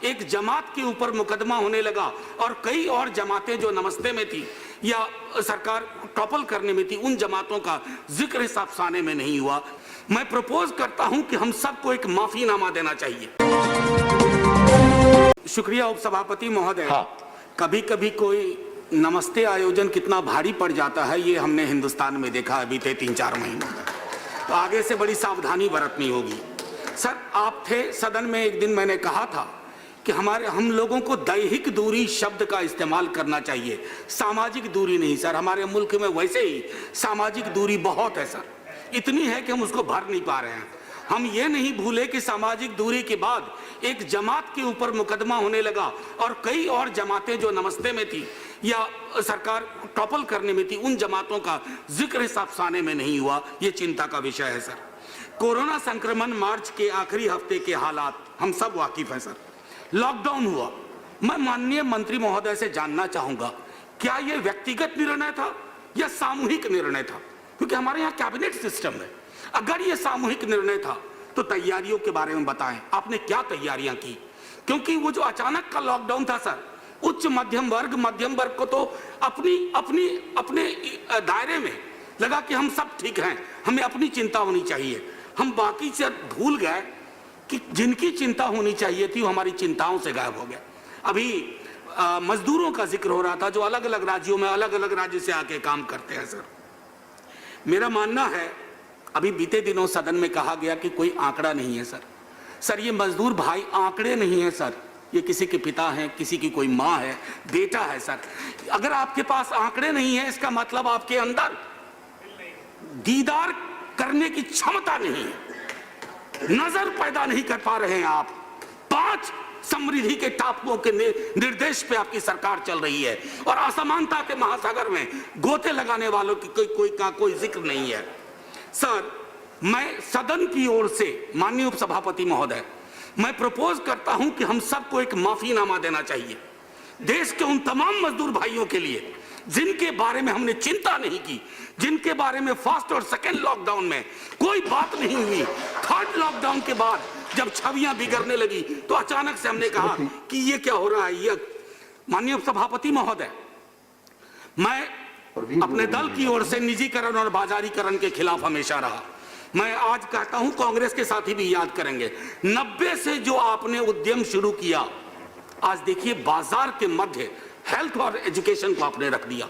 एक जमात के ऊपर मुकदमा होने लगा और कई और जमातें जो नमस्ते में थी या सरकार टॉपल करने में थी, उन जमातों का जिक्र इस अफसाने में नहीं हुआ। मैं प्रपोज करता हूं कि हम सबको एक माफीनामा देना चाहिए। शुक्रिया उपसभापति महोदय। हाँ। कभी कभी कोई नमस्ते आयोजन कितना भारी पड़ जाता है ये हमने हिंदुस्तान में देखा बीते 3-4 महीनों में, तो आगे से बड़ी सावधानी बरतनी होगी। सर आप थे सदन में, एक दिन मैंने कहा था कि हम लोगों को दैहिक दूरी शब्द का इस्तेमाल करना चाहिए, सामाजिक दूरी नहीं। सर हमारे मुल्क में वैसे ही सामाजिक दूरी बहुत है सर, इतनी है कि हम उसको भर नहीं पा रहे हैं। हम ये नहीं भूले कि सामाजिक दूरी के बाद एक जमात के ऊपर मुकदमा होने लगा और कई और जमातें जो नमस्ते में थी या सरकार टॉपल करने में थी, उन जमातों का जिक्र इस अफसाने में नहीं हुआ। ये चिंता का विषय है सर। कोरोना संक्रमण मार्च के आखिरी हफ्ते के हालात हम सब वाकिफ हैं सर। लॉकडाउन हुआ, मैं माननीय मंत्री महोदय से जानना चाहूंगा क्या यह व्यक्तिगत निर्णय था या सामूहिक निर्णय था, क्योंकि हमारे यहाँ कैबिनेट सिस्टम है। अगर यह सामूहिक निर्णय था तो तैयारियों के बारे में बताएं, आपने क्या तैयारियां की? क्योंकि वो जो अचानक का लॉकडाउन था सर, उच्च मध्यम वर्ग को तो अपने दायरे में लगा कि हम सब ठीक हैं, हमें अपनी चिंता होनी चाहिए। हम बाकी से भूल गए कि जिनकी चिंता होनी चाहिए थी वो हमारी चिंताओं से गायब हो गया। अभी मजदूरों का जिक्र हो रहा था जो अलग अलग राज्यों में अलग अलग राज्य से आके काम करते हैं सर। मेरा मानना है, अभी बीते दिनों सदन में कहा गया कि कोई आंकड़ा नहीं है सर। सर ये मजदूर भाई आंकड़े नहीं है सर, ये किसी के पिता हैं, किसी की कोई माँ है, बेटा है सर। अगर आपके पास आंकड़े नहीं है इसका मतलब आपके अंदर दीदार करने की क्षमता नहीं है, नजर पैदा नहीं कर पा रहे हैं आप। 5 समृद्धि के टापुओं के निर्देश पे आपकी सरकार चल रही है और असमानता के महासागर में गोते लगाने वालों की कोई जिक्र नहीं है सर। मैं सदन की ओर से माननीय उपसभापति महोदय, मैं प्रपोज करता हूं कि हम सबको एक माफीनामा देना चाहिए देश के उन तमाम मजदूर भाइयों के लिए जिनके बारे में हमने चिंता नहीं की, जिनके बारे में फर्स्ट और सेकेंड लॉकडाउन में कोई बात नहीं हुई। थर्ड लॉकडाउन के बाद जब छवियां बिगड़ने लगी तो अचानक से हमने कहा कि ये क्या हो रहा है। ये माननीय उपसभापति महोदय, मैं अपने दल की ओर से निजीकरण और बाजारीकरण के खिलाफ हमेशा रहा। मैं आज कहता हूं, कांग्रेस के साथी भी याद करेंगे, 90 से जो आपने उद्यम शुरू किया, आज देखिए बाजार के मध्य हेल्थ और एजुकेशन को आपने रख दिया।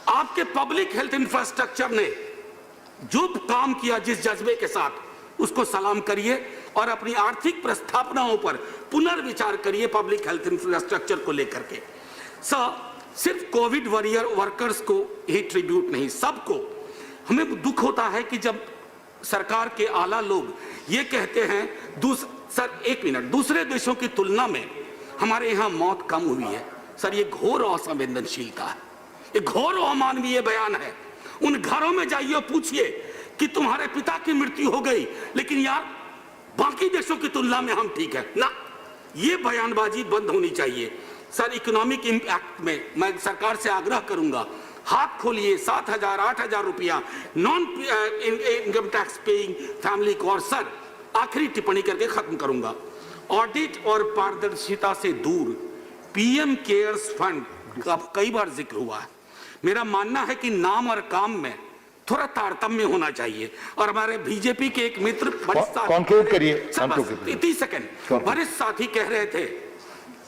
आपके पब्लिक हेल्थ इंफ्रास्ट्रक्चर ने जो काम किया जिस जज्बे के साथ, उसको सलाम करिए और अपनी आर्थिक प्रस्थापनाओं पर पुनर्विचार करिए पब्लिक हेल्थ इंफ्रास्ट्रक्चर को लेकर के। सिर्फ कोविड वॉरियर वर्कर्स को ही ट्रिब्यूट नहीं, सबको। हमें दुख होता है कि जब सरकार के आला लोग ये कहते हैं सर एक मिनट, दूसरे देशों की तुलना में हमारे यहाँ मौत कम हुई है। सर ये घोर असंवेदनशीलता है, ये घोर अमानवीय बयान है। उन घरों में जाइए, पूछिए कि तुम्हारे पिता की मृत्यु हो गई लेकिन यार बाकी देशों की तुलना में हम ठीक है ना। ये बयानबाजी बंद होनी चाहिए सर। इकोनॉमिक इंपैक्ट में मैं सरकार से आग्रह करूंगा, हाथ खोलिए 7,000-8,000 रुपया non income tax paying family को। और सर आखिरी टिप्पणी करके खत्म करूंगा, ऑडिट और पारदर्शिता से दूर पीएम केयर्स फंड का कई बार जिक्र हुआ है। मेरा मानना है कि नाम और काम में थोड़ा तारतम्य होना चाहिए। और हमारे बीजेपी के एक मित्र कॉन्क्लूड करिए, 30 सेकंड, वरिष्ठ साथी कह रहे थे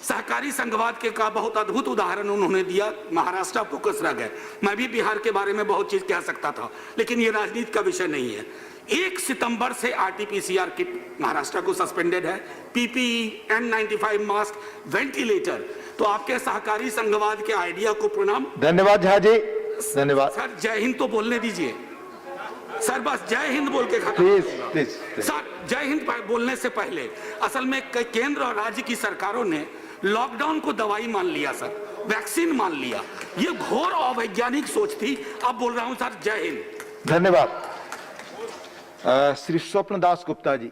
सहकारी संघवाद के का बहुत अद्भुत उदाहरण उन्होंने दिया, महाराष्ट्र फोकस रह गए। मैं भी बिहार के बारे में बहुत चीज कह सकता था लेकिन ये राजनीति का विषय नहीं है। 1 सितंबर से आरटीपीसीआर किट महाराष्ट्र को सस्पेंडेड है, पीपीई, N95 मास्क, वेंटिलेटर। तो आपके सहकारी संघवाद के आइडिया को प्रणाम। धन्यवाद झा जी, धन्यवाद सर। जय हिंद तो बोलने दीजिए सर, बस जय हिंद बोल के खत्म। सर जय हिंद बोलने से पहले असल में केंद्र और राज्य की सरकारों ने लॉकडाउन को दवाई मान लिया सर, वैक्सीन मान लिया। ये घोर अवैज्ञानिक सोच थी। अब बोल रहा हूं सर, जय हिंद। धन्यवाद। श्री स्वप्न दास गुप्ता जी।